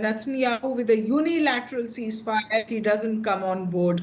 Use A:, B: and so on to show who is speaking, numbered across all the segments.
A: Netanyahu with a unilateral ceasefire if he doesn't come on board.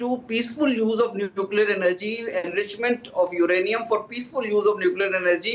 B: to peaceful use of nuclear energy, enrichment of uranium for peaceful use of nuclear energy,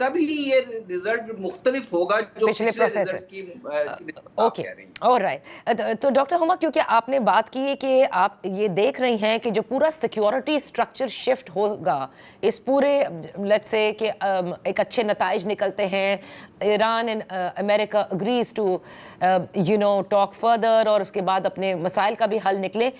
B: تبھی یہ result مختلف ہوگا جو
C: پچھلے process
B: results کی
C: okay اور right. تو doctor ہما کیونکہ آپ نے بات کی ہے کہ آپ یہ دیکھ رہی ہیں کہ جو پورا سیکیورٹی اسٹرکچر شفٹ ہوگا اس پورے لیٹس سے کہ ایک اچھے نتائج نکلتے ہیں, ایران اینڈ امریکہ اگریز ٹو ٹاک فردر اور اس کے بعد اپنے مسائل کا بھی حل نکلے.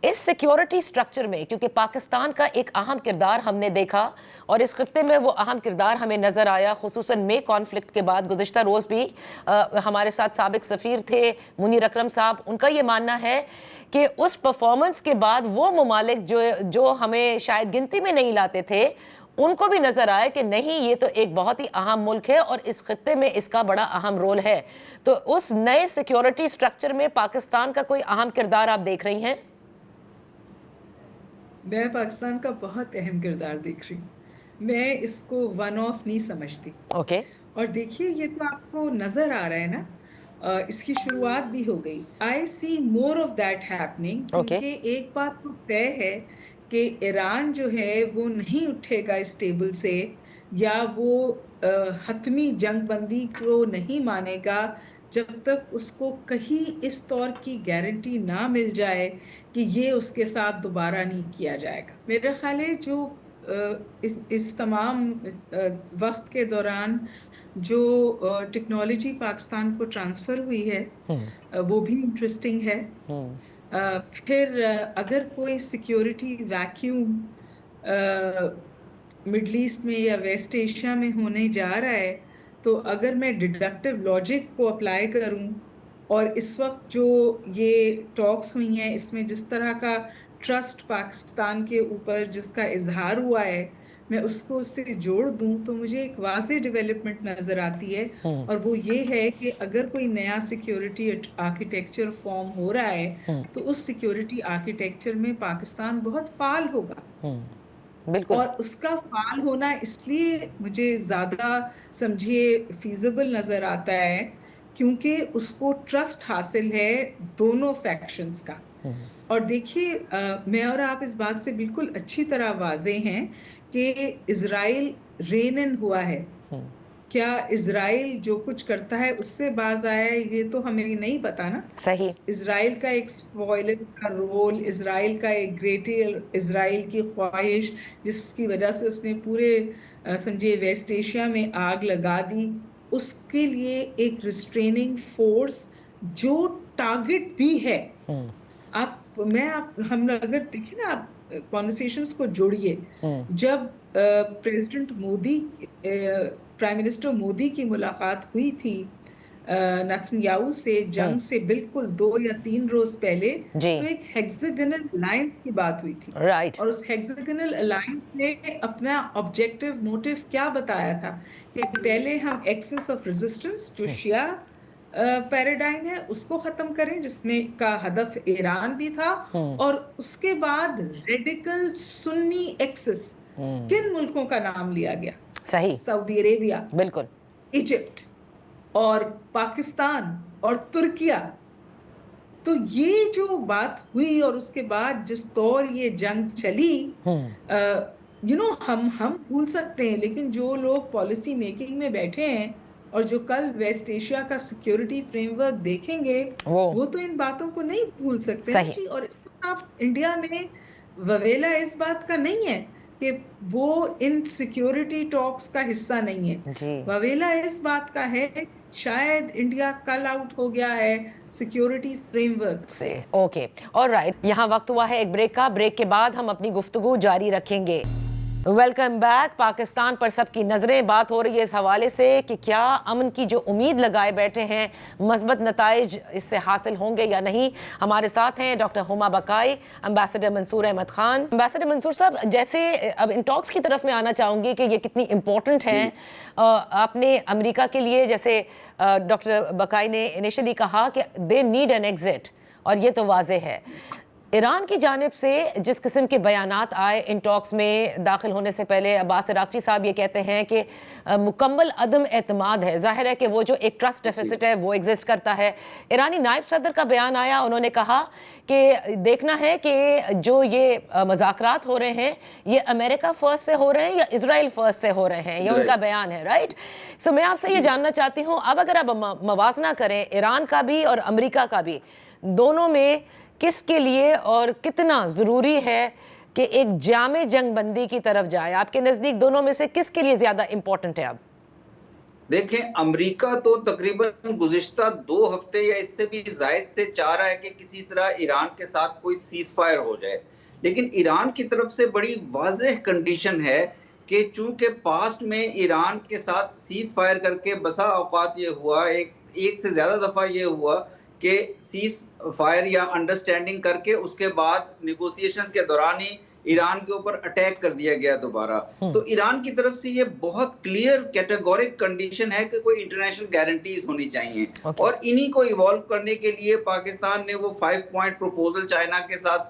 C: اس سیکیورٹی سٹرکچر میں کیونکہ پاکستان کا ایک اہم کردار ہم نے دیکھا اور اس خطے میں وہ اہم کردار ہمیں نظر آیا, خصوصاً میں کانفلکٹ کے بعد. گزشتہ روز بھی ہمارے ساتھ سابق سفیر تھے منیر اکرم صاحب, ان کا یہ ماننا ہے کہ اس پرفارمنس کے بعد وہ ممالک جو ہمیں شاید گنتی میں نہیں لاتے تھے ان کو بھی نظر آیا کہ نہیں یہ تو ایک بہت ہی اہم ملک ہے اور اس خطے میں اس کا بڑا اہم رول ہے. تو اس نئے سیکیورٹی سٹرکچر میں پاکستان کا کوئی اہم کردار آپ دیکھ رہی ہیں؟
A: میں پاکستان کا بہت اہم کردار دیکھ رہی ہوں. میں اس کو ون آف نہیں سمجھتی.
C: اوکے
A: اور دیکھیے یہ تو آپ کو نظر آ رہا ہے نا, اس کی شروعات بھی ہو گئی. آئی سی مور آف دیٹ ہیپننگ, کیونکہ ایک بات تو طے ہے کہ ایران جو ہے وہ نہیں اٹھے گا اس ٹیبل سے, یا وہ حتمی جنگ بندی کو نہیں مانے گا جب تک اس کو کہیں اس طور کی گارنٹی نہ مل جائے کہ یہ اس کے ساتھ دوبارہ نہیں کیا جائے گا. میرا خیال ہے جو اس تمام وقت کے دوران جو ٹیکنالوجی پاکستان کو ٹرانسفر ہوئی ہے وہ بھی انٹرسٹنگ ہے. پھر اگر کوئی سیکیورٹی ویکیوم مڈل ایسٹ میں یا ویسٹ ایشیا میں ہونے جا رہا ہے, تو اگر میں ڈیڈکٹیو لاجک کو اپلائی کروں اور اس وقت جو یہ ٹاکس ہوئی ہیں اس میں جس طرح کا ٹرسٹ پاکستان کے اوپر جس کا اظہار ہوا ہے, میں اس کو اس سے جوڑ دوں تو مجھے ایک واضح ڈیولپمنٹ نظر آتی ہے, اور وہ یہ ہے کہ اگر کوئی نیا سیکیورٹی آرکیٹیکچر فارم ہو رہا ہے تو اس سیکیورٹی آرکیٹیکچر میں پاکستان بہت فعال ہوگا.
C: بالکل.
A: اور اس کا فعال ہونا اس لیے مجھے زیادہ سمجھیے فیزیبل نظر آتا ہے کیونکہ اس کو ٹرسٹ حاصل ہے دونوں فیکشنز کا. اور دیکھیے میں اور آپ اس بات سے بالکل اچھی طرح واضح ہیں کہ اسرائیل رین ان ہوا ہے. کیا اسرائیل جو کچھ کرتا ہے اس سے باز آیا ہے یہ تو ہمیں نہیں پتا نا.
C: صحیح.
A: اسرائیل کا ایک سپوائلر کا رول, اسرائیل کا ایک گریٹر اسرائیل کی خواہش جس کی وجہ سے اس نے پورے سمجھے ویسٹ ایشیا میں آگ لگا دی, اس کے لیے ایک ریسٹریننگ فورس جو ٹارگٹ بھی ہے. ہم اگر دیکھیں نا, آپ کانورسیشنز کو جوڑیے. جب president Modi prime minister Modi کی ملاقات ہوئی تھی نیتن یاہو سے جنگ سے بالکل 2 یا 3 روز پہلے, تو ایک ہیگزاگنل الائنس کی بات ہوئی تھی. اور اس ہیگزاگنل الائنس نے اپنا آبجیکٹیو موٹیو کیا بتایا تھا کہ پہلے ہم ایکسس آف ریزسٹنس جو شیعہ پیراڈائم ہے اس کو ختم کریں, جس میں کا ہدف ایران بھی تھا, اور اس کے بعد ریڈیکل سنی ایکسس. کن ملکوں کا نام لیا گیا؟
C: صحیح.
A: سعودی عربیہ,
C: بالکل,
A: ایجپٹ اور پاکستان اور ترکیہ. تو یہ جو بات ہوئی اور اس کے بعد جس طور یہ جنگ چلی, ہم بھول سکتے ہیں, لیکن جو لوگ پالیسی میکنگ میں بیٹھے ہیں اور جو کل ویسٹ ایشیا کا سیکیورٹی فریم ورک دیکھیں گے وہ تو ان باتوں کو نہیں بھول سکتے. اور اس کو آپ انڈیا میں وویلا اس بات کا نہیں ہے کہ وہ ان سیکیورٹی ٹاکس کا حصہ نہیں ہے. وویلا اس بات کا ہے شاید انڈیا کل آؤٹ ہو گیا ہے سیکیورٹی فریم ورک سے.
C: Okay, all right. یہاں وقت ہوا ہے ایک بریک کا. بریک کے بعد ہم اپنی گفتگو جاری رکھیں گے. Welcome back. پاکستان پر سب کی نظریں. بات ہو رہی ہے اس حوالے سے کہ کیا امن کی جو امید لگائے بیٹھے ہیں مثبت نتائج اس سے حاصل ہوں گے یا نہیں. ہمارے ساتھ ہیں ڈاکٹر ہما بقائی, امبیسڈر منصور احمد خان. امبیسڈر منصور صاحب, جیسے اب ان ٹاکس کی طرف میں آنا چاہوں گی کہ یہ کتنی امپورٹنٹ ہیں آپ نے امریکہ کے لیے. جیسے ڈاکٹر بقائی نے انیشلی کہا کہ دے نیڈ این ایگزٹ, اور یہ تو واضح ہے. ایران کی جانب سے جس قسم کے بیانات آئے ان ٹاکس میں داخل ہونے سے پہلے، عباس عراقچی صاحب یہ کہتے ہیں کہ مکمل عدم اعتماد ہے. ظاہر ہے کہ وہ جو ایک ٹرسٹ ڈیفیسٹ ہے وہ ایگزسٹ کرتا ہے. ایرانی نائب صدر کا بیان آیا، انہوں نے کہا کہ دیکھنا ہے کہ جو یہ مذاکرات ہو رہے ہیں یہ امریکہ فرسٹ سے ہو رہے ہیں یا اسرائیل فرسٹ سے ہو رہے ہیں، یہ ان کا بیان ہے. رائٹ، سو میں آپ سے یہ جاننا چاہتی ہوں، اب اگر آپ موازنہ کریں ایران کا بھی اور امریکہ کا بھی، دونوں میں کس کے لیے اور کتنا ضروری ہے کہ ایک جامع جنگ بندی کی طرف جائے؟ آپ کے نزدیک دونوں میں سے کس کے لیے زیادہ امپورٹنٹ ہے؟ اب
B: دیکھیں، امریکہ تو تقریباً گزشتہ 2 ہفتے یا اس سے بھی زائد سے چاہ رہا ہے کہ کسی طرح ایران کے ساتھ کوئی سیز فائر ہو جائے، لیکن ایران کی طرف سے بڑی واضح کنڈیشن ہے کہ چونکہ پاسٹ میں ایران کے ساتھ سیز فائر کر کے بسا اوقات یہ ہوا، ایک سے زیادہ دفعہ یہ ہوا کہ سیز فائر یا انڈرسٹینڈنگ کر کے اس کے بعد نیگوسیشنز کے دوران ہی ایران کے اوپر اٹیک کر دیا گیا دوبارہ. تو ایران کی طرف سے یہ بہت کلیئر کیٹیگورک کنڈیشن ہے کہ کوئی انٹرنیشنل گارنٹیز ہونی چاہیے، اور انہی کو ایوالو کرنے کے لیے پاکستان نے وہ 5 پوائنٹ پروپوزل چائنا کے ساتھ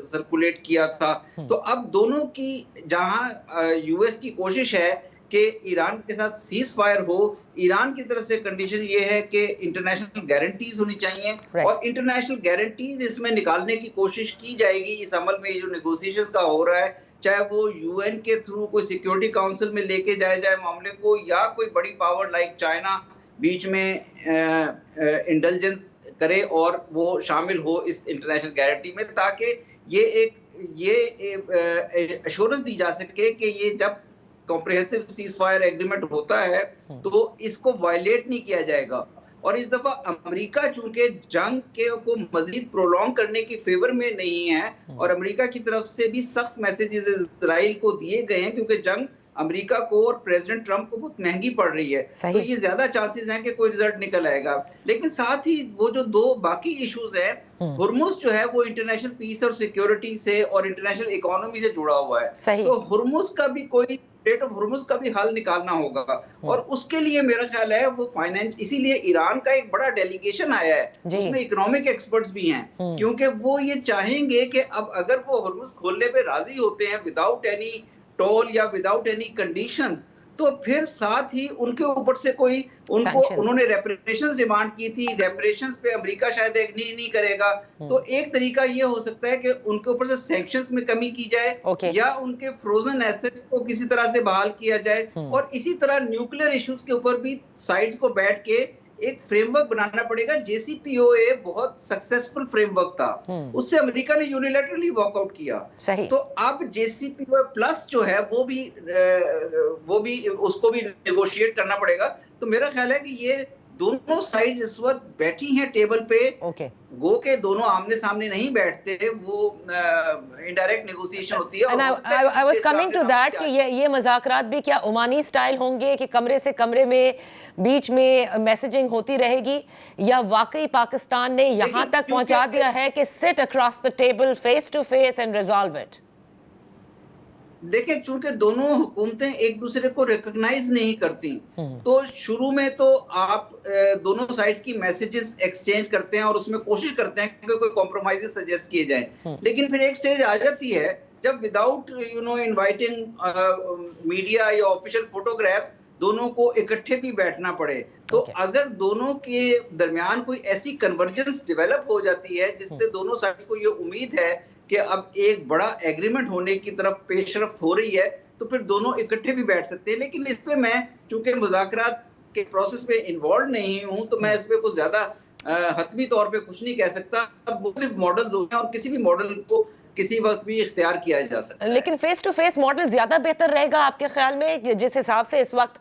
B: سرکولیٹ کیا تھا. تو اب دونوں کی جہاں یو ایس کی کوشش ہے کہ ایران کے ساتھ سیز فائر ہو، ایران کی طرف سے کنڈیشن یہ ہے کہ انٹرنیشنل گارنٹیز ہونی چاہیے، اور انٹرنیشنل گارنٹیز اس میں نکالنے کی کوشش کی جائے گی اس عمل میں. یہ جو نیگوسیشنز کا ہو رہا ہے، چاہے وہ یو این کے تھرو کوئی سیکیورٹی کاؤنسل میں لے کے جائے معاملے کو، یا کوئی بڑی پاور لائک چائنا بیچ میں انڈلجنس کرے اور وہ شامل ہو اس انٹرنیشنل گارنٹی میں، تاکہ یہ ایشورنس دی جا سکے کہ یہ جب کمپریہنسو سیز فائر ایگریمنٹ ہوتا ہے تو اس کو وائلیٹ نہیں کیا جائے گا. اور اس دفعہ امریکہ چونکہ جنگ کو مزید پرولونگ کرنے کی فیور میں نہیں ہے، اور امریکہ کی طرف سے بھی سخت میسیجز اسرائیل کو دیے گئے ہیں، کیونکہ جنگ امریکہ کو اور پریزیڈنٹ ٹرمپ کو بہت مہنگی پڑ رہی ہے، تو یہ زیادہ چانسز ہیں کہ کوئی رزلٹ نکل آئے گا. لیکن ساتھ ہی وہ جو 2 باقی ایشوز ہیں، ہرمز جو ہے وہ انٹرنیشنل پیس اور سیکیورٹی سے اور انٹرنیشنل اکانومی سے جڑا ہوا ہے، تو ہرمز کا بھی کوئی اسٹریٹ آف ہرمز کا بھی حل نکالنا ہوگا، اور اس کے لیے میرا خیال ہے وہ فائنینس، اسی لیے ایران کا ایک بڑا ڈیلیگیشن آیا ہے، اس میں اکنامک ایکسپرٹس بھی ہیں، کیونکہ وہ یہ چاہیں گے کہ اب اگر وہ ہرمز کھولنے پہ راضی ہوتے ہیں وداؤٹ اینی ٹول یا وداؤٹ اینی کنڈیشنز، تو پھر ساتھ ہی ان کے اوپر سے کوئی انہوں نے ریپریشنز ڈیمانڈ کی تھی، ریپریشنز پہ امریکہ شاید ایک نہیں کرے گا، تو ایک طریقہ یہ ہو سکتا ہے کہ ان کے اوپر سے سینکشنز میں کمی کی جائے، یا ان کے فروزن ایسٹس کو کسی طرح سے بحال کیا جائے، اور اسی طرح نیوکلیر ایشوز کے اوپر بھی سائڈز کو بیٹھ کے ایک فریم ورک بنانا پڑے گا. جے سی پی او اے بہت سکسیسفل فریم ورک تھا، اس سے امریکہ نے یونیلیٹرلی واک آؤٹ کیا، تو اب جے سی پی او اے پلس جو ہے وہ بھی اس کو بھی نیگوشیٹ کرنا پڑے گا. تو میرا خیال ہے کہ یہ دونوں سائڈز اس وقت بیٹھی ہیں ٹیبل پہ، گو کہ دونوں آمنے سامنے نہیں بیٹھتے، وہ انڈائریکٹ نیگوسیشن ہوتی ہے.
C: I was coming to that کہ یہ مذاکرات بھی کیا عمانی سٹائل ہوں گے کہ کمرے سے کمرے میں بیچ میں میسیجنگ ہوتی رہے گی، یا واقعی پاکستان نے یہاں تک پہنچا دیا ہے کہ sit across the table face to face and resolve it؟
B: دیکھیں، چونکہ دونوں حکومتیں ایک دوسرے کو ریکگنائز نہیں کرتی، تو شروع میں تو آپ دونوں سائڈز کی میسیجز ایکسچینج کرتے ہیں اور اس میں کوشش کرتے ہیں کہ کوئی کمپرومائزز سجیسٹ کیے جائیں، لیکن پھر ایک سٹیج آ جاتی ہے جب وداؤٹ انوائٹنگ میڈیا یا آفیشیل فوٹوگرافز دونوں کو اکٹھے بھی بیٹھنا پڑے. تو اگر دونوں کے درمیان کوئی ایسی کنورجنس ڈیولپ ہو جاتی ہے جس سے دونوں سائڈز کو یہ امید ہے کہ اب ایک بڑا ایگریمنٹ ہونے کی طرف پیش رفت ہو رہی ہے، تو پھر دونوں اکٹھے بھی بیٹھ سکتے ہیں. لیکن اس پہ میں چونکہ مذاکرات کے پروسیس میں انوالو نہیں ہوں، تو میں اس پہ کچھ زیادہ حتمی طور پہ کچھ نہیں کہہ سکتا. اب مختلف ماڈلز ہوتے ہیں اور کسی بھی ماڈل کو کسی وقت بھی اختیار کیا جا سکتا ہے.
C: لیکن فیس ٹو فیس ماڈل زیادہ بہتر رہے گا آپ کے خیال میں، جس حساب سے اس وقت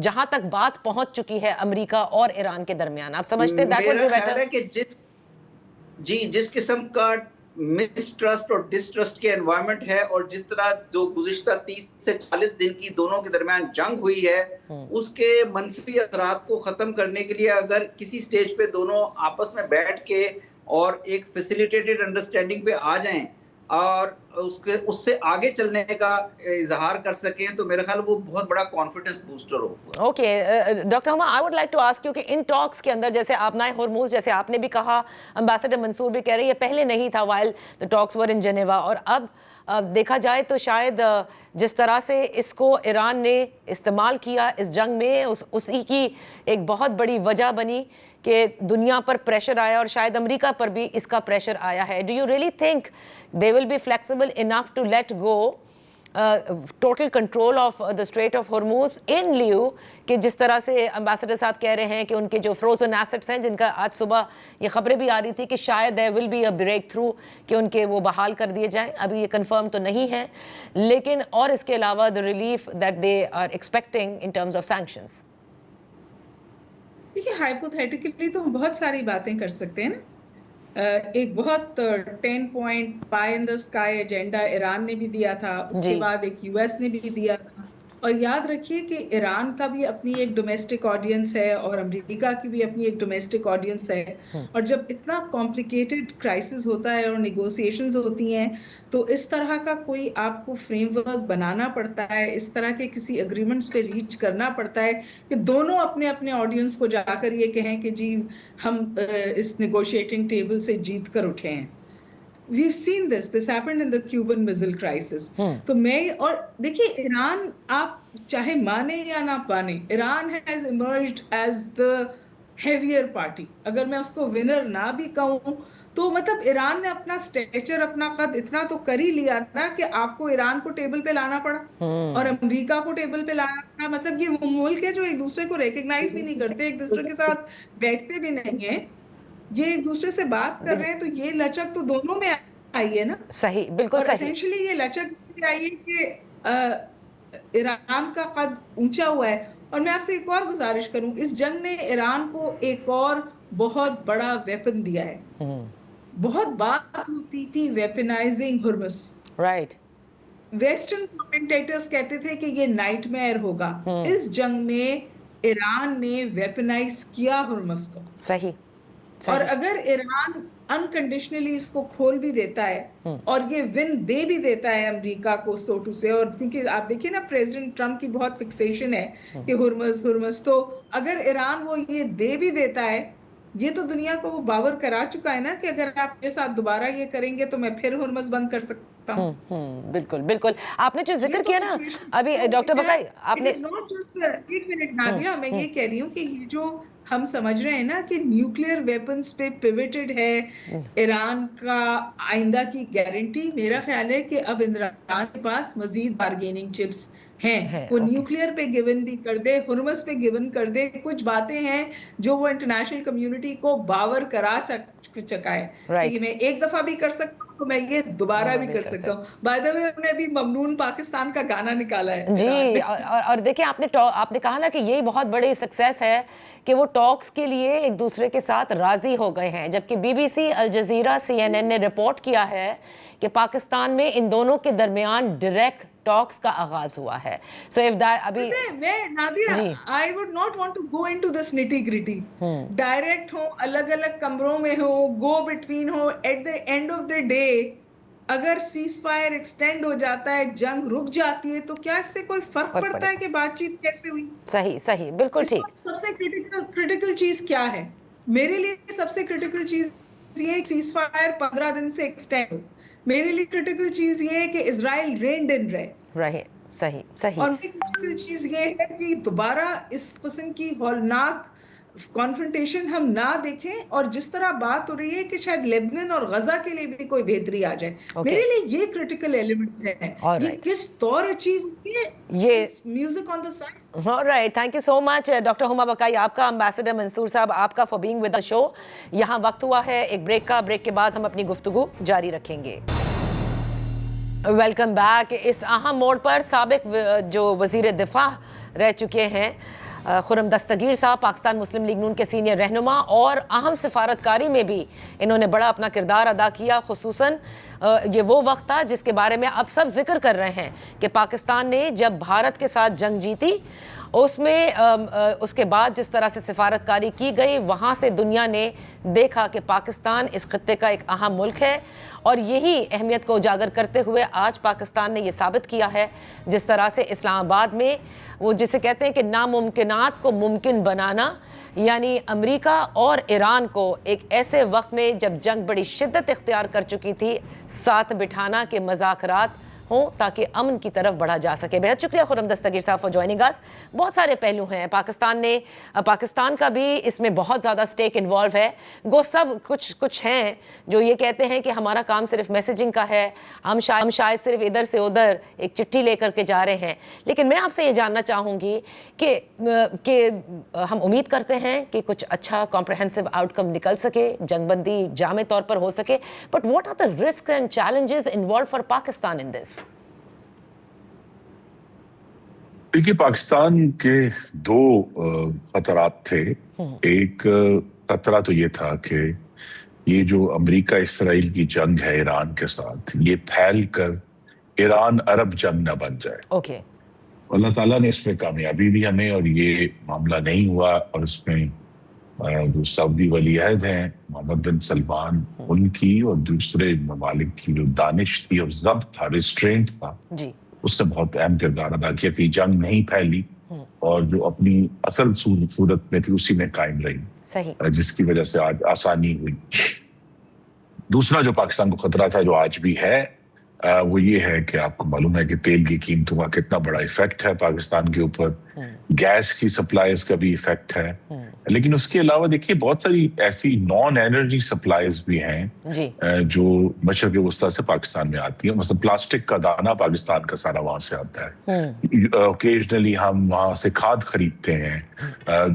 C: جہاں تک بات پہنچ چکی ہے امریکہ اور ایران کے درمیان، آپ سمجھتے ہیں that would be better؟
B: میرا خیال ہے کہ جس قسم کا مسٹرسٹ اور ڈسٹرسٹ کے انوائرمنٹ ہے، اور جس طرح جو گزشتہ 30 سے 40 دن کی دونوں کے درمیان جنگ ہوئی ہے، اس کے منفی اثرات کو ختم کرنے کے لیے اگر کسی سٹیج پہ دونوں آپس میں بیٹھ کے اور ایک فیسیلیٹیٹڈ انڈرسٹینڈنگ پہ آ جائیں، اور اس سے آگے چلنے کا اظہار کر سکیں تو میرے خیال وہ بہت بڑا کانفیڈنس بوسٹر ہوگا.
C: Okay doctor Huma I would like to ask you کہ ان ٹاکس کے اندر جیسے آبنائے ہرموز جیسے آپ نے بھی کہا, امبیسڈر منصور بھی کہہ رہے ہیں یہ پہلے نہیں تھا while the talks were in Geneva, اور اب دیکھا جائے تو شاید جس طرح سے اس کو ایران نے استعمال کیا اس جنگ میں اسی کی ایک بہت بڑی وجہ بنی کہ دنیا پر پریشر آیا اور شاید امریکہ پر بھی اس کا پریشر آیا ہے. Do you really think they will be flexible enough to let go total control of the Strait of Hormuz in lieu کہ جس طرح سے امبیسڈر صاحب کہہ رہے ہیں کہ ان کے جو فروزن ایسٹس ہیں جن کا آج صبح یہ خبریں بھی آ رہی تھی کہ شاید there will be a break through کہ ان کے وہ بحال کر دیے جائیں, ابھی یہ کنفرم تو نہیں ہے, لیکن اور اس کے علاوہ the relief that they are expecting in terms of sanctions.
A: دیکھیے ہائپوتھیٹیکلی تو ہم بہت ساری باتیں کر سکتے ہیں نا. ایک بہت 10 point pi in the sky agenda Iran نے بھی دیا تھا, اس کے بعد ایک یو ایس نے بھی دیا تھا, اور یاد رکھیے کہ ایران کا بھی اپنی ایک ڈومیسٹک آڈینس ہے اور امریکہ کی بھی اپنی ایک ڈومیسٹک آڈینس ہے, اور جب اتنا کمپلیکیٹڈ کرائسس ہوتا ہے اور نیگوسیشنز ہوتی ہیں تو اس طرح کا کوئی آپ کو فریم ورک بنانا پڑتا ہے, اس طرح کے کسی اگریمنٹس پہ ریچ کرنا پڑتا ہے کہ دونوں اپنے اپنے آڈینس کو جا کر یہ کہیں کہ جی ہم اس نیگوشیٹنگ ٹیبل سے جیت کر اٹھے ہیں. We've seen this happened in the Cuban Missile Crisis. تو میں اور دیکھیے ایران آپ چاہے مانے یا نہ مانے, Iran has emerged as the heavier party. اگر میں اس کو ونر نہ بھی کہوں تو مطلب ایران نے اپنا اسٹیچر اپنا قد اتنا تو کر ہی لیا نا کہ آپ کو ایران کو ٹیبل پہ لانا پڑا اور امریکہ کو ٹیبل پہ لانا پڑا. مطلب یہ وہ ملک ہے جو ایک دوسرے کو ریکگنائز بھی نہیں کرتے, ایک دوسرے کے ساتھ بیٹھتے بھی نہیں ہیں, یہ ایک دوسرے سے بات کر رہے ہیں, تو یہ لچک تو دونوں میں آئی ہے نا.
C: صحیح, بالکل
A: اور
C: صحیح.
A: اسینشلی یہ لچک اس لیے آئی ہے کہ ایران کا قد اونچا ہوا ہے. اور میں آپ سے ایک اور گزارش کروں, اس جنگ نے ایران کو ایک اور بہت بڑا ویپن دیا ہے. بہت بات ہوتی تھی ویپنائزنگ ہرمس,
C: رائٹ,
A: ویسٹرن کمنٹیٹرز کہتے تھے کہ یہ نائٹ میئر ہوگا. اس جنگ میں ایران نے ویپنائز کیا ہرمس کو.
C: صحیح.
A: اور اگر ایران انکنڈیشنلی اس کو کھول بھی دیتا ہے اور یہ ون دے بھی دیتا ہے امریکہ کو سو ٹو سے, اور کیونکہ آپ دیکھیے نا پریزیڈنٹ ٹرمپ کی بہت فکسیشن ہے کہ ہرمز, تو اگر ایران وہ یہ دے بھی دیتا ہے, یہ تو دنیا کو وہ باور کرا چکا ہے نا کہ اگر آپ کے ساتھ دوبارہ یہ کریں گے تو میں پھر ہرمز بند کر سکتا ہوں.
C: بالکل بالکل. آپ نے جو ذکر کیا نا ابھی ڈاکٹر بقائی, آپ نے
A: ایک منٹ نادیہ, میں یہ کہہ رہی ہوں کہ یہ جو ہم سمجھ رہے ہیں نا کہ نیوکلیئر ویپنز پہ پیوٹڈ ہے ایران کا آئندہ کی گارنٹی, میرا خیال ہے کہ اب ایران کے پاس مزید بارگیننگ چپس ہیں. وہ نیوکلیئر پہ گیون بھی کر دے, ہرمز پہ گیون کر دے, کچھ باتیں ہیں جو وہ انٹرنیشنل کمیونٹی کو باور کرا چکا ہے کہ میں ایک دفعہ بھی کر سکتا ہوں تو میں یہ دوبارہ بھی کر سکتا ہوں. بائی دا وے ہم نے ابھی ممنون پاکستان کا گانا نکالا ہے
C: جی, اور دیکھیں آپ نے کہا نا کہ یہی بہت بڑی سکسیس ہے کہ وہ ٹاکس کے لیے ایک دوسرے کے ساتھ راضی ہو گئے ہیں, جبکہ B B C, Al Jazeera, CNN نے رپورٹ کیا ہے کہ پاکستان میں ان دونوں کے درمیان ڈائریکٹ ٹاکس کا آغاز ہوا ہے. سو اف دیٹ ابھی
A: میں Nadia I would not want to go into this nitty gritty. Direct ہو, الگ الگ کمروں میں ہو, گو بٹوین ہو, at the end of the day اگر سیز فائر ایکسٹینڈ ہو جاتا ہے, جنگ رک جاتی ہے, تو کیا اس سے کوئی فرق پڑتا ہے کہ بات چیت کیسے ہوئی؟
C: صحیح صحیح, بالکل ٹھیک.
A: سب سے کریٹیکل چیز کیا ہے میرے لیے؟ سب سے کریٹیکل چیز یہ سیز فائر 15 دن سے ایکسٹینڈ ہو. میرے لیے کریٹیکل چیز یہ ہے کہ اسرائیل رینڈ ان رہے.
C: صحیح صحیح.
A: اور کریٹیکل چیز یہ ہے کہ دوبارہ اس قسم کی ہولناک کانفرنٹیشن ہم نہ دیکھیں, اور جس طرح بات ہو رہی ہے کہ شاید لیبنان اور غزہ کے لیے بھی کوئی بہتری آ جائے. میرے لیے یہ کریٹیکل ایلیمنٹس ہیں. یہ کس طور اچیو ہوتی ہے, یہ music on the side.
C: Alright, thank you so much doctor ہما بقائی, آپ کا, امبیسڈر منصور صاحب آپ کا, for being with the show. یہاں وقت ہوا ہے ایک بریک کا, بریک کے بعد ہم اپنی گفتگو جاری رکھیں گے. Welcome back. اس اہم موڑ پر سابق جو وزیر دفاع رہ چکے ہیں خرم دستگیر صاحب, پاکستان مسلم لیگ نون کے سینئر رہنما, اور اہم سفارتکاری میں بھی انہوں نے بڑا اپنا کردار ادا کیا, خصوصاً یہ وہ وقت تھا جس کے بارے میں اب سب ذکر کر رہے ہیں کہ پاکستان نے جب بھارت کے ساتھ جنگ جیتی اس میں اس کے بعد جس طرح سے سفارتکاری کی گئی وہاں سے دنیا نے دیکھا کہ پاکستان اس خطے کا ایک اہم ملک ہے اور یہی اہمیت کو اجاگر کرتے ہوئے آج پاکستان نے یہ ثابت کیا ہے جس طرح سے اسلام آباد میں وہ جسے کہتے ہیں کہ ناممکنات کو ممکن بنانا، یعنی امریکہ اور ایران کو ایک ایسے وقت میں جب جنگ بڑی شدت اختیار کر چکی تھی ساتھ بٹھانا کہ مذاکرات ہوں تاکہ امن کی طرف بڑھا جا سکے۔ بہت شکریہ خرم دستگیر صاحب فار جوائننگ اس۔ بہت سارے پہلو ہیں، پاکستان کا بھی اس میں بہت زیادہ سٹیک انوالو ہے، گو سب کچھ ہیں جو یہ کہتے ہیں کہ ہمارا کام صرف میسیجنگ کا ہے، ہم شاید صرف ادھر سے ادھر ایک چٹھی لے کر کے جا رہے ہیں، لیکن میں آپ سے یہ جاننا چاہوں گی کہ ہم امید کرتے ہیں کہ کچھ اچھا کمپریہنسو آؤٹ کم نکل سکے، جنگ بندی جامع طور پر ہو سکے، but what are the risks and challenges involved for Pakistan in this?
D: دیکھیے، پاکستان کے دو خطرات تھے۔ ایک خطرہ تو یہ تھا کہ یہ جو امریکہ اسرائیل کی جنگ ہے ایران کے ساتھ، یہ پھیل کر ایران عرب جنگ نہ بن جائے۔
C: اوکے،
D: اللہ تعالیٰ نے اس میں کامیابی دی ہمیں، اور یہ معاملہ نہیں ہوا، اور اس میں جو سعودی ولی عہد ہیں محمد بن سلمان، ان کی اور دوسرے ممالک کی جو دانش تھی اور ضبط تھا، ریسٹرینٹ تھا،
C: جی،
D: اس نے بہت اہم کردار ادا کیا کہ جنگ نہیں پھیلی اور جو اپنی اصل صورت میں تھی اسی میں قائم رہی،
C: صحیح،
D: جس کی وجہ سے آج آسانی ہوئی۔ دوسرا جو پاکستان کو خطرہ تھا، جو آج بھی ہے، وہ یہ ہے کہ آپ کو معلوم ہے کہ تیل کی قیمتوں کا کتنا بڑا ایفیکٹ ہے پاکستان کے اوپر، گیس کی سپلائیز کا بھی ایفیکٹ ہے، لیکن اس کے علاوہ دیکھیے بہت ساری ایسی نان انرجی سپلائیز بھی ہیں
C: جی،
D: جو مشرق وسطیٰ سے پاکستان میں آتی ہیں۔ مثلا پلاسٹک کا دانہ پاکستان کا سارا وہاں سے آتا ہے، اوکیجنلی ہم وہاں سے کھاد خریدتے ہیں،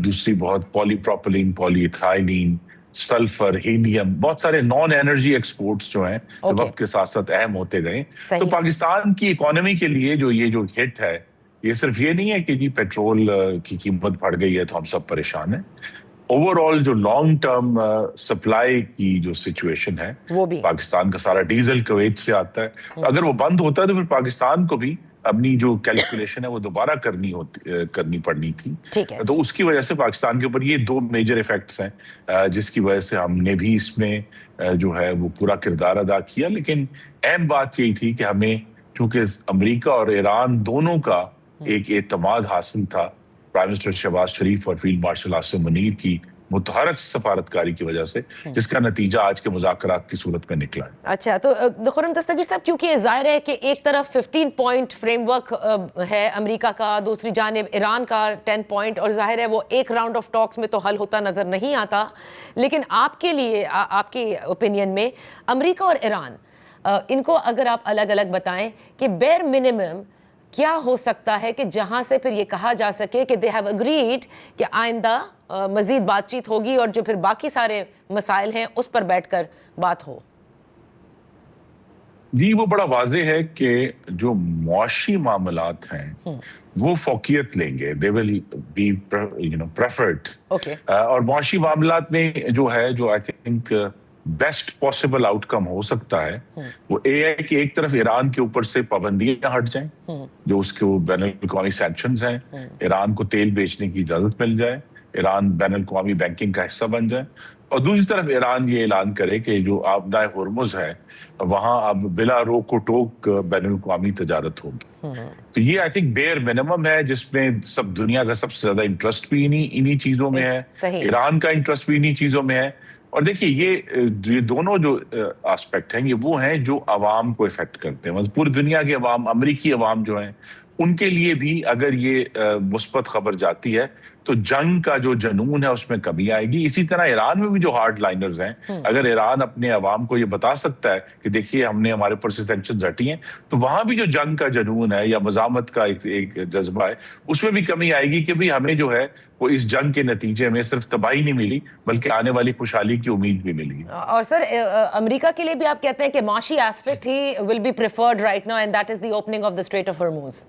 D: دوسری بہت پولی پروپلین، پولی ایتھائلین، سلفر، ہیلیم، بہت سارے نان انرجی ایکسپورٹس جو ہیں وقت کے ساتھ ساتھ اہم ہوتے گئے۔ تو پاکستان کی اکانومی کے لیے جو یہ جو ہٹ ہے، یہ صرف یہ نہیں ہے کہ جی پیٹرول کی قیمت بڑھ گئی ہے تو ہم سب پریشان ہیں، اوور آل جو لانگ ٹرم سپلائی کی جو سچویشن ہے،
C: وہ بھی
D: پاکستان کا سارا ڈیزل کویت سے آتا ہے، اگر وہ بند ہوتا ہے تو پھر پاکستان کو بھی اپنی جو کیلکولیشن ہے وہ دوبارہ کرنی پڑنی تھی۔
C: ٹھیک ہے،
D: تو اس کی وجہ سے پاکستان کے اوپر یہ دو میجر ایفیکٹس ہیں جس کی وجہ سے ہم نے بھی اس میں جو ہے وہ پورا کردار ادا کیا۔ لیکن اہم بات یہی تھی کہ ہمیں چونکہ امریکہ اور ایران دونوں کا ایک اعتماد حاصل تھا پرائم منسٹر شہباز شریف اور فیلڈ مارشل آصف منیر کی متحرک سفارتکاری کی وجہ سے، جس کا نتیجہ آج کے مذاکرات کی صورت میں نکلا ہے۔
C: اچھا، تو خرم دستگیر صاحب، کیونکہ ظاہر ہے کہ ایک طرف 15 پوائنٹ فریم ورک ہے امریکہ کا، دوسری جانب ایران کا 10 پوائنٹ، اور ظاہر ہے وہ ایک راؤنڈ آف ٹاکس میں تو حل ہوتا نظر نہیں آتا، لیکن آپ کے لیے، آپ کی اوپینین میں امریکہ اور ایران، ان کو اگر آپ الگ الگ بتائیں کہ بیر منیمم کیا ہو سکتا ہے کہ جہاں سے پھر یہ کہا جا سکے کہ دے ہیو اگریڈ کہ آئندہ مزید بات چیت ہوگی اور جو پھر باقی سارے مسائل ہیں اس پر بیٹھ کر بات ہو؟
D: جی، وہ بڑا واضح ہے کہ جو معاشی معاملات ہیں وہ فوقیت لیں گے، they will be preferred، اور معاشی معاملات میں جو ہے جو I think best possible outcome ہو سکتا ہے وہ یہ ہے کہ ایک طرف ایران کے اوپر سے پابندیاں ہٹ جائیں، جو اس کے بین الاقوامی سینکشنز ہیں، ایران کو تیل بیچنے کی اجازت مل جائے، ایران بین الاقوامی بینکنگ کا حصہ بن جائے، اور دوسری طرف ایران یہ اعلان کرے کہ جو آبدائے ہرمز ہے وہاں اب بلا روک و ٹوک بین الاقوامی تجارت ہوگی۔ تو یہ آئی تھنک بیئر منیمم ہے جس میں سب دنیا کا سب سے زیادہ انٹرسٹ بھی انہی چیزوں میں ہے، ایران کا انٹرسٹ بھی انہی چیزوں میں ہے۔ اور دیکھیے یہ دونوں جو آسپیکٹ ہیں یہ وہ ہیں جو عوام کو افیکٹ کرتے ہیں، مطلب پوری دنیا کے عوام، امریکی عوام جو ہیں ان کے لیے بھی اگر یہ مثبت خبر جاتی ہے تو جنگ کا جو جنون ہے اس میں کمی آئے گی۔ اسی طرح ایران میں بھی جو ہارڈ لائنرز ہیں، اگر ایران اپنے عوام کو یہ بتا سکتا ہے کہ دیکھیے ہم نے ہمارے اوپر سے سینکشنز ہٹی ہیں، تو وہاں بھی جو جنگ کا جنون ہے یا مزاحمت کا ایک جذبہ ہے اس میں بھی کمی آئے گی کہ بھی ہمیں جو ہے وہ اس جنگ کے نتیجے میں صرف تباہی نہیں ملی بلکہ آنے والی خوشحالی کی امید بھی ملی۔
C: اور سر، امریکہ کے لیے بھی آپ کہتے ہیں کہ معاشی aspect he will be preferred right now and that is the opening of the Strait of Hormuz۔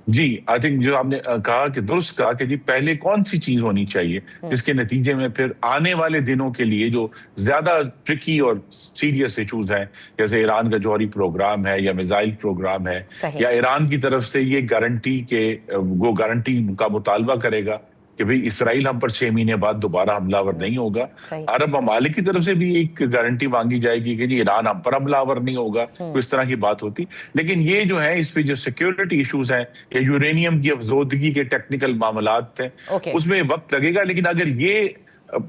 D: جی آئی تھنک جو آپ نے کہا کہ درست کہا کہ جی پہلے کون سی چیز ہونی چاہیے جس کے نتیجے میں پھر آنے والے دنوں کے لیے جو زیادہ ٹرکی اور سیریس ایشوز ہیں جیسے ایران کا جوہری پروگرام ہے یا میزائل پروگرام ہے یا ایران کی طرف سے یہ گارنٹی کہ وہ گارنٹی کا مطالبہ کرے گا کہ بھئی اسرائیل ہم پر 6 مہینے بعد دوبارہ حملہ آور نہیں ہوگا. عرب ممالک کی طرف سے بھی ایک گارنٹی مانگی جائے گی کہ جی ایران ہم پر حملہ آور نہیں ہوگا, کوئی اس طرح کی بات ہوتی. لیکن یہ جو ہے اس پہ جو سیکیورٹی ایشوز ہیں یا یورینیم کی افزودگی کے ٹیکنیکل معاملات ہیں اس میں وقت لگے گا. لیکن اگر یہ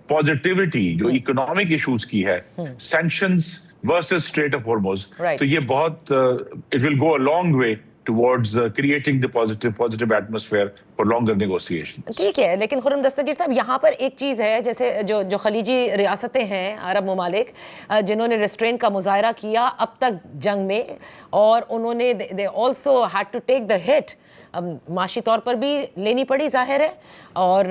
D: پازیٹیوٹی جو اکنامک ایشوز کی ہے, سینکشنز ورسز اسٹریٹ آف ہارموز, تو یہ بہت it will go a long way towards creating the positive atmosphere for longer negotiations.
C: ٹھیک ہے, لیکن خرم دستگیر صاحب یہاں پر ایک چیز ہے, جیسے جو خلیجی ریاستیں ہیں عرب ممالک جنہوں نے ریسٹرین کا مظاہرہ کیا اب تک جنگ میں, اور انہوں نے they also had to take the hit, معاشی طور پر بھی لینی پڑی ظاہر ہے, اور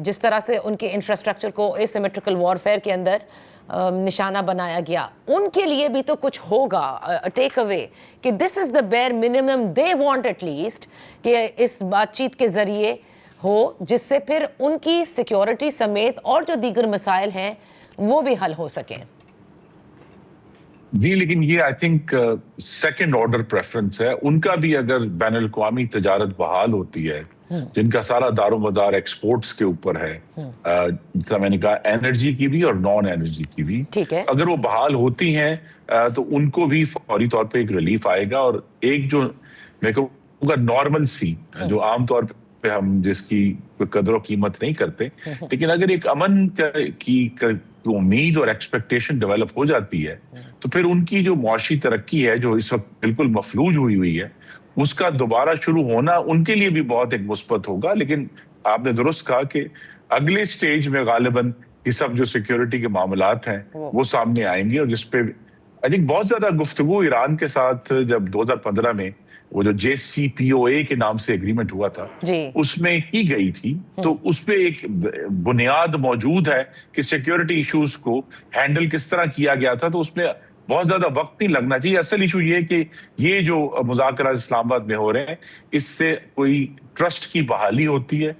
C: جس طرح سے ان کے انفراسٹرکچر کو asymmetrical warfare کے اندر نشانہ بنایا گیا, ان کے لیے بھی تو کچھ ہوگا ٹیک اوے کہ this is the bare minimum they want at least کہ اس بات چیت کے ذریعے ہو جس سے پھر ان کی سیکیورٹی سمیت اور جو دیگر مسائل ہیں وہ بھی حل ہو سکیں.
D: جی لیکن یہ I think second order preference ہے ان کا بھی. اگر بین الاقوامی تجارت بحال ہوتی ہے جن کا سارا دار و مدار ایکسپورٹس کے اوپر ہے, جیسا میں نے کہا انرجی کی بھی اور نان انرجی کی بھی, اگر وہ بحال ہوتی ہیں تو ان کو بھی فوری طور پہ ایک ریلیف آئے گا. اور ایک جو میں کہوں گا نارمل سی جو عام طور پہ ہم جس کی کوئی قدر و قیمت نہیں کرتے, لیکن اگر ایک امن کی امید اور ایکسپیکٹیشن ڈیولپ ہو جاتی ہے تو پھر ان کی جو معاشی ترقی ہے جو اس وقت بالکل مفلوج ہوئی ہے اس کا دوبارہ شروع ہونا ان کے لیے بھی بہت ایک مثبت ہوگا. لیکن آپ نے درست کہا کہ اگلے سٹیج میں غالباً یہ سب جو سیکیورٹی کے معاملات ہیں وہ سامنے آئیں گے, اور جس پہ آئی تھنک بہت زیادہ گفتگو ایران کے ساتھ جب 2015 میں وہ جو JCPOA کے نام سے اگریمنٹ ہوا تھا اس میں کی گئی تھی, تو اس پہ ایک بنیاد موجود ہے کہ سیکیورٹی ایشوز کو ہینڈل کس طرح کیا گیا تھا. تو اس میں بہت زیادہ وقت نہیں لگنا چاہیے. اصل ایشو یہ کہ یہ جو مذاکرات اسلام آباد میں ہو رہے ہیں اس سے کوئی ٹرسٹ کی بحالی ہوتی ہے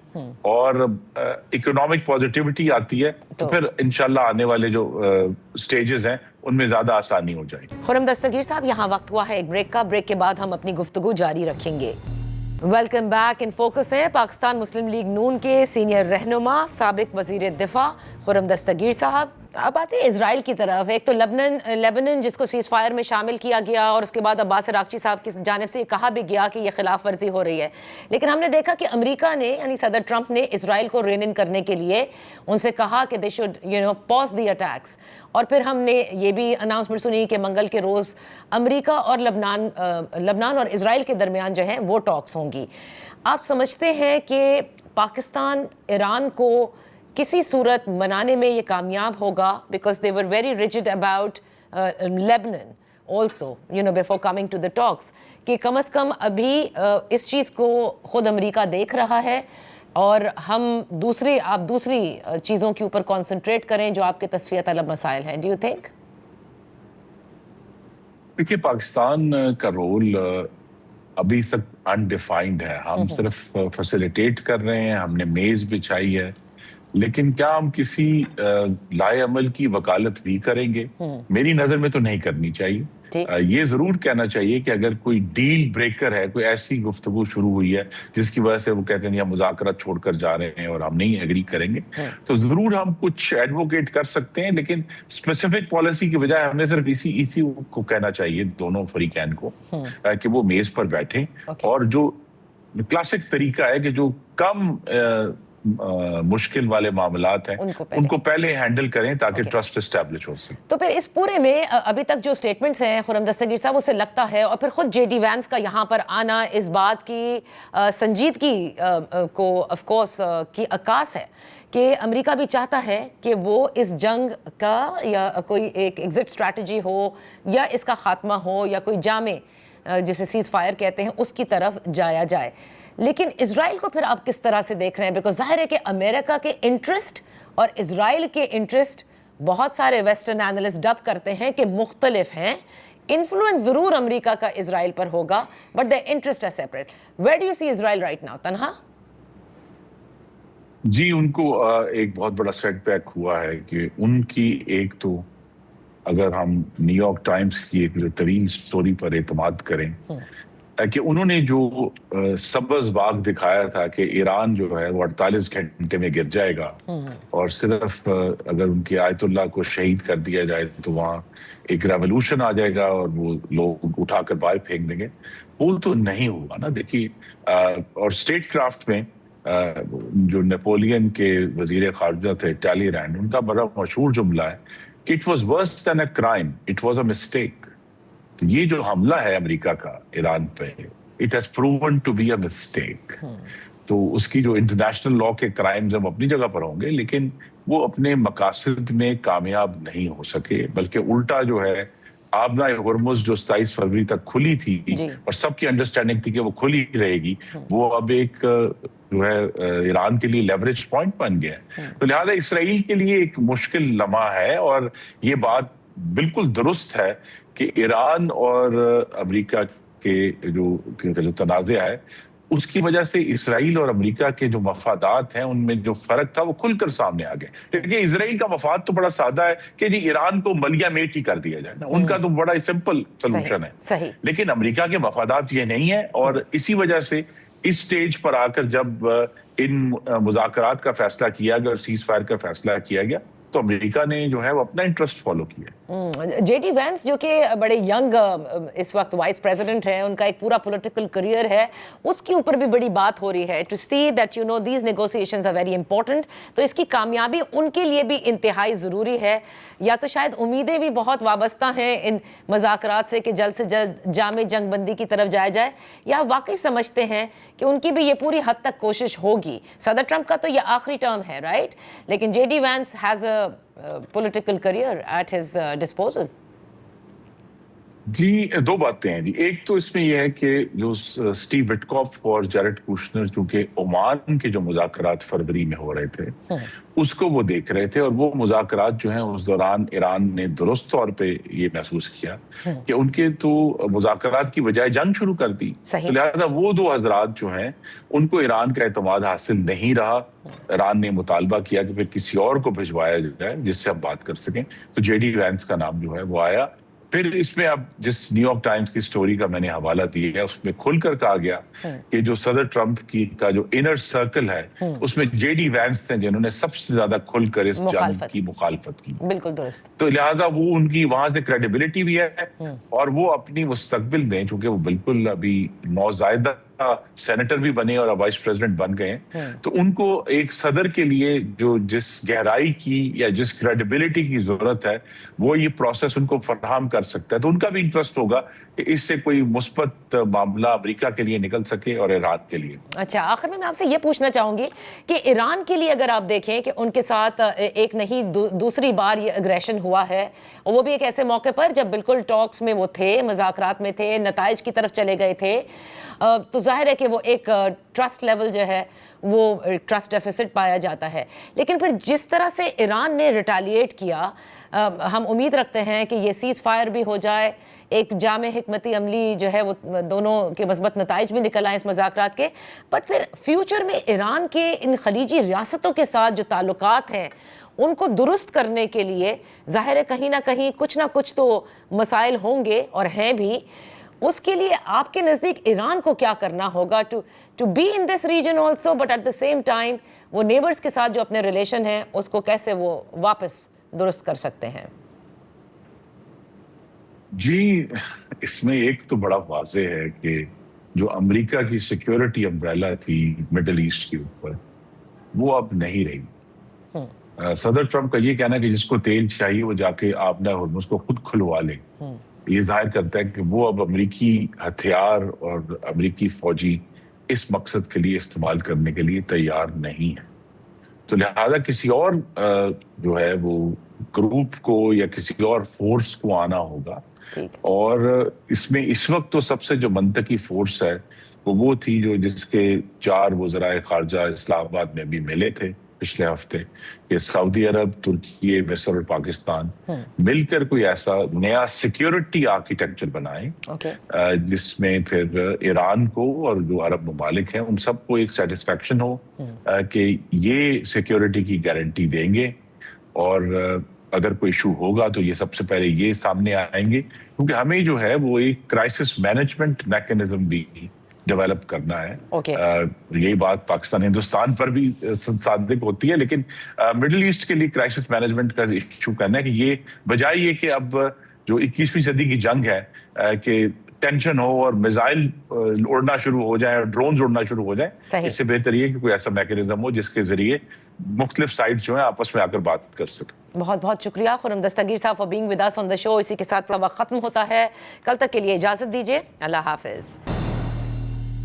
D: اور اکنامک پازیٹیوٹی آتی ہے, تو پھر انشاءاللہ آنے والے جو سٹیجز ہیں ان میں زیادہ آسانی ہو جائے گی.
C: خرم دستگیر صاحب یہاں وقت ہوا ہے ایک بریک کا, بریک کے بعد ہم اپنی گفتگو جاری رکھیں گے. Welcome back. ان فوکس ہیں پاکستان مسلم لیگ نون کے سینئر رہنما سابق وزیر دفاع خرم دستگیر صاحب. اب آتے ہیں اسرائیل کی طرف. ایک تو لیبنن جس کو سیز فائر میں شامل کیا گیا, اور اس کے بعد عباس عراقچی صاحب کی جانب سے یہ کہا بھی گیا کہ یہ خلاف ورزی ہو رہی ہے. لیکن ہم نے دیکھا کہ امریکہ نے یعنی صدر ٹرمپ نے اسرائیل کو رین ان کرنے کے لیے ان سے کہا کہ they should pause the attacks. اور پھر ہم نے یہ بھی اناؤنسمنٹ سنی کہ منگل کے روز امریکہ اور لبنان اور اسرائیل کے درمیان جو ہیں وہ ٹاکس ہوں گی. آپ سمجھتے ہیں کہ پاکستان ایران کو کسی صورت منانے میں یہ کامیاب ہوگا, because they were very rigid about Lebanon also before coming to the talks, کہ کم از کم ابھی اس چیز کو خود امریکہ دیکھ رہا ہے اور ہم آپ دوسری چیزوں کے اوپر کانسنٹریٹ کریں جو آپ کے تصفیہ طلب مسائل ہیں. Do you think؟
D: دیکھیے پاکستان کا رول ابھی تک انڈیفائنڈ ہے. ہم صرف فیسیلیٹیٹ کر رہے ہیں, ہم نے میز بچھائی ہے, لیکن کیا ہم کسی لائے عمل کی وکالت بھی کریں گے؟ میری نظر میں تو نہیں کرنی چاہیے. یہ ضرور کہنا چاہیے کہ اگر کوئی ڈیل بریکر ہے, کوئی ایسی گفتگو شروع ہوئی ہے جس کی وجہ سے وہ کہتے ہیں ہم مذاکرات چھوڑ کر جا رہے ہیں اور ہم نہیں ایگری کریں گے, تو ضرور ہم کچھ ایڈوکیٹ کر سکتے ہیں. لیکن اسپیسیفک پالیسی کی بجائے ہمیں صرف اسی کو کہنا چاہیے دونوں فریقین کو کہ وہ میز پر بیٹھیں, اور جو کلاسک طریقہ ہے کہ جو کم مشکل والے معاملات ہیں ان کو پہلے ہینڈل کریں تاکہ ٹرسٹ اسٹیبلش ہو سکے.
C: تو پھر اس پورے میں ابھی تک جو سٹیٹمنٹس ہیں خرم دستگیر صاحب اسے لگتا ہے, اور پھر خود JD وینس کا یہاں پر آنا اس بات کی سنجیدگی کو آف کورس کی عکاس ہے کہ امریکہ بھی چاہتا ہے کہ وہ اس جنگ کا یا کوئی ایک ایگزٹ اسٹریٹجی ہو یا اس کا خاتمہ ہو یا کوئی جامع جسے سیز فائر کہتے ہیں اس کی طرف جایا جائے. لیکن اسرائیل کو پھر آپ کس طرح سے دیکھ رہے ہیں؟ بیکاز ظاہر ہے کہ امریکہ کے انٹرسٹ اور اسرائیل کے انٹرسٹ بہت سارے ویسٹرن اینالسٹ ڈب کرتے ہیں کہ مختلف ہیں. influence ضرور امریکہ کا اسرائیل پر ہوگا, but the interests are separate. Where do you see Israel right now, تنہا؟
D: جی ان کو ایک بہت بڑا سیٹ بیک ہوا ہے کہ ان کی ایک تو اگر ہم نیو یارک ٹائمز کی ایک طویل سٹوری پر اعتماد کریں کہ انہوں نے جو سبز باغ دکھایا تھا کہ ایران جو ہے وہ 48 گھنٹے میں گر جائے گا اور صرف اگر ان کے آیت اللہ کو شہید کر دیا جائے تو وہاں ایک ریولوشن آ جائے گا اور وہ لوگ اٹھا کر باہر پھینک دیں گے, وہ تو نہیں ہوا نا. دیکھیے اور اسٹیٹ کرافٹ میں جو نیپولین کے وزیر خارجہ تھے ٹیلیرینڈ, ان کا بڑا مشہور جملہ ہے کہ it was worse than a crime, it was a mistake. تو یہ جو حملہ ہے امریکہ کا ایران پہ, it has proven to be a mistake. تو اس کی جو انٹرنیشنل لا کے کرائمز ہم اپنی جگہ پر ہوں گے, لیکن وہ اپنے مقاصد میں کامیاب نہیں ہو سکے, بلکہ الٹا جو ہے آبنہ ہرمز جو 27 فروری تک کھلی تھی اور سب کی انڈرسٹینڈنگ تھی کہ وہ کھلی رہے گی, وہ اب ایک جو ہے ایران کے لیے لیوریج پوائنٹ بن گیا ہے. تو لہٰذا اسرائیل کے لیے ایک مشکل لمحہ ہے, اور یہ بات بالکل درست ہے کہ ایران اور امریکہ کے جو تنازع ہے اس کی وجہ سے اسرائیل اور امریکہ کے جو مفادات ہیں ان میں جو فرق تھا وہ کھل کر سامنے آ گئے. دیکھیے اسرائیل کا مفاد تو بڑا سادہ ہے کہ جی ایران کو ملیا میٹ ہی کر دیا جائے نا, ان کا تو بڑا سمپل سلوشن ہے. لیکن امریکہ کے مفادات یہ نہیں ہے, اور اسی وجہ سے اس سٹیج پر آ کر جب ان مذاکرات کا فیصلہ کیا گیا اور سیز فائر کا فیصلہ کیا گیا تو امریکہ نے جو ہے وہ اپنا انٹرسٹ فالو کیا.
C: جے ڈی وینس جو کہ بڑے ینگ اس وقت وائس پریزیڈنٹ ہیں, ان کا ایک پورا پولیٹیکل کریئر ہے, اس کے اوپر بھی بڑی بات ہو رہی ہے to see that you know these negotiations are very important. تو اس کی کامیابی ان کے لیے بھی انتہائی ضروری ہے, یا تو شاید امیدیں بھی بہت وابستہ ہیں ان مذاکرات سے کہ جلد سے جلد جامع جنگ بندی کی طرف جایا جائے, یا واقعی سمجھتے ہیں کہ ان کی بھی یہ پوری حد تک کوشش ہوگی. صدر ٹرمپ کا تو یہ آخری ٹرم ہے رائٹ, لیکن J D Vance has a political career at his disposal.
D: جی دو باتیں ہیں جی. ایک تو اس میں یہ ہے کہ جو سٹیو وٹکاف اور جیرڈ کوشنر چونکہ عمان کے جو مذاکرات فروری میں ہو رہے تھے اس کو وہ دیکھ رہے تھے, اور وہ مذاکرات جو ہیں اس دوران ایران نے درست طور پہ یہ محسوس کیا کہ ان کے تو مذاکرات کی بجائے جنگ شروع کر دی. تو لہٰذا وہ دو حضرات جو ہیں ان کو ایران کا اعتماد حاصل نہیں رہا. ایران نے مطالبہ کیا کہ پھر کسی اور کو بھجوایا جائے جس سے اب بات کر سکیں, تو جے ڈی وینس کا نام جو ہے وہ آیا. پھر اس میں اب جس نیو یارک ٹائمز کی سٹوری کا میں نے حوالہ دیا ہے اس میں کھل کر کہا گیا کہ جو صدر ٹرمپ کی کا جو انر سرکل ہے اس میں جے ڈی وینس تھے جنہوں نے سب سے زیادہ کھل کر اس جنگ کی مخالفت کی.
C: بالکل درست.
D: تو لہٰذا وہ ان کی وہاں سے کریڈیبلٹی بھی ہے, اور وہ اپنی مستقبل میں چونکہ وہ بالکل ابھی نوزائیدہ سینیٹر بھی بنے اور وائس پریزیڈنٹ بن گئے ہیں, تو ان کو ایک صدر کے لیے جو جس گہرائی کی یا جس کریڈیبلٹی کی ضرورت ہے وہ یہ پروسیس ان کو فراہم کر سکتا ہے. تو ان کا بھی انٹرسٹ ہوگا کہ اس سے کوئی مثبت معاملہ امریکہ کے لیے نکل سکے اور ایران کے لیے.
C: اچھا, آخر میں آپ سے یہ پوچھنا چاہوں گی کہ ایران کے لیے اگر آپ دیکھیں کہ ان کے ساتھ ایک نہیں دوسری بار یہ اگریشن ہوا ہے, اور وہ بھی ایک ایسے موقع پر جب بالکل ٹاکس میں وہ تھے, مذاکرات میں تھے, نتائج کی طرف چلے گئے تھے, تو ظاہر ہے کہ وہ ایک ٹرسٹ لیول جو ہے وہ ٹرسٹ ڈیفیسٹ پایا جاتا ہے. لیکن پھر جس طرح سے ایران نے ریٹیلیٹ کیا, ہم امید رکھتے ہیں کہ یہ سیز فائر بھی ہو جائے, ایک جامع حکمتی عملی جو ہے وہ دونوں کے مثبت نتائج بھی نکل آئیں اس مذاکرات کے. بٹ پھر فیوچر میں ایران کے ان خلیجی ریاستوں کے ساتھ جو تعلقات ہیں ان کو درست کرنے کے لیے ظاہر ہے کہیں نہ کہیں کچھ نہ کچھ تو مسائل ہوں گے اور ہیں بھی. اس کے لیے آپ کے نزدیک ایران کو کیا کرنا ہوگا to be in this region also, but at the same time وہ نیبرز کے ساتھ جو اپنے ریلیشن ہیں اس کو کیسے وہ واپس درست کر سکتے ہیں؟
D: جی اس میں ایک تو بڑا واضح ہے کہ جو امریکہ کی سیکیورٹی امبریلا تھی مڈل ایسٹ کے اوپر وہ اب نہیں رہی. صدر ٹرمپ کا یہ کہنا ہے کہ جس کو تیل چاہیے وہ جا کے آبنہ ہرمز کو خود کھلوا لے, یہ ظاہر کرتا ہے کہ وہ اب امریکی ہتھیار اور امریکی فوجی اس مقصد کے لیے استعمال کرنے کے لیے تیار نہیں ہے. تو لہذا کسی اور جو ہے وہ گروپ کو یا کسی اور فورس کو آنا ہوگا, اور اس میں اس وقت تو سب سے جو منطقی فورس ہے وہ تھی جو جس کے 4 وزرائے خارجہ اسلام آباد میں بھی ملے تھے, پچھلے ہفتے کہ سعودی عرب، ترکی، مصر اور پاکستان مل کر کوئی ایسا نیا سیکیورٹی آرکیٹیکچر بنائیں جس میں پھر ایران کو اور جو عرب ممالک ہیں ان سب کو ایک سیٹسفیکشن ہو کہ یہ سیکیورٹی کی گارنٹی دیں گے، اور اگر کوئی ایشو ہوگا تو یہ سب سے پہلے یہ سامنے آئیں گے، کیونکہ ہمیں جو ہے وہ ایک کرائسس مینجمنٹ میکنزم بھی ڈیولپ کرنا ہے. یہی بات پاکستان ہندوستان پر بھی صادق ہوتی ہے، لیکن مڈل ایسٹ کے لیے کرائسس مینجمنٹ کا ایشو کرنا ہے کہ یہ بجائے یہ کہ اب جو 21ویں صدی کی جنگ ہے کہ ٹینشن ہو اور میزائل اڑنا شروع ہو جائیں اور ڈرونز اڑنا شروع ہو جائیں، اس سے بہتر یہ کہ کوئی ایسا میکنزم ہو جس کے ذریعے مختلف سائڈ جو ہیں آپس میں آ کر بات کر سکیں.
C: بہت بہت شکریہ خرم دستگیر صاحب فار بینگ ود اس آن دا شو. اسی کے ساتھ وقت ختم ہوتا ہے. کل تک کے لیے اجازت دیجیے. اللہ حافظ.